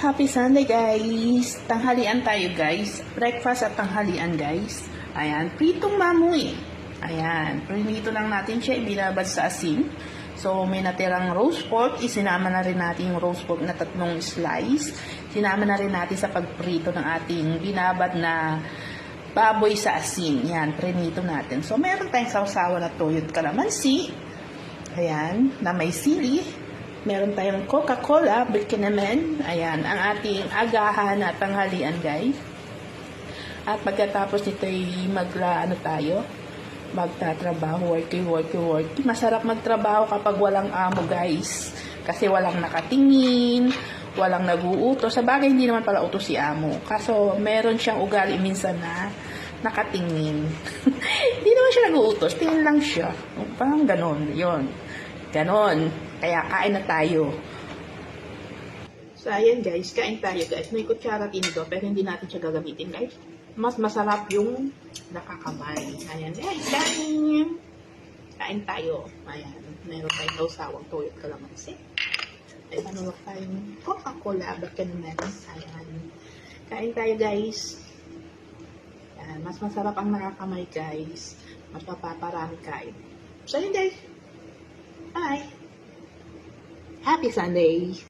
Happy Sunday guys! Tanghalian tayo guys. Breakfast at tanghalian guys. Ayan, pritong mamoy. Ayan, prinito lang natin siya, ibinabad sa asin. So, may natirang roast pork. Isinama na rin natin yung roast pork na 3 slice. Sinama na rin natin sa pagprito ng ating binabad na baboy sa asin. Yan, prinito natin. So, meron tayong sausawa na toyo at kalamansi. Ayan, na may sili. Meron tayong Coca-Cola, naman. Ayan, ang ating agahan at tanghalian, guys. At pagkatapos nito ay magtatrabaho, worky. Masarap magtrabaho kapag walang amo, guys. Kasi walang nakatingin, walang nag-uutos. Sa bagay, hindi naman pala utos si amo. Kaso, meron siyang ugali minsan na nakatingin. Hindi naman siya nag-uutos, tingin lang siya. Parang ganon, yun. Ganon. Kaya kain na tayo. So, ayan guys. Kain tayo guys. May kutsara tinidor pero hindi natin siya gagamitin guys. Mas masarap yung nakakamay. Ayan guys. Kain! Kain tayo. Ayan. Meron tayong nausawang toyo at kalamansi. Ay, meron tayong Coca-Cola. Baka naman. Ayan. Kain tayo guys. Ayan. Mas masarap ang nakakamay guys. Mas mapaparami kain. So, ayan guys. Bye! Happy Sunday!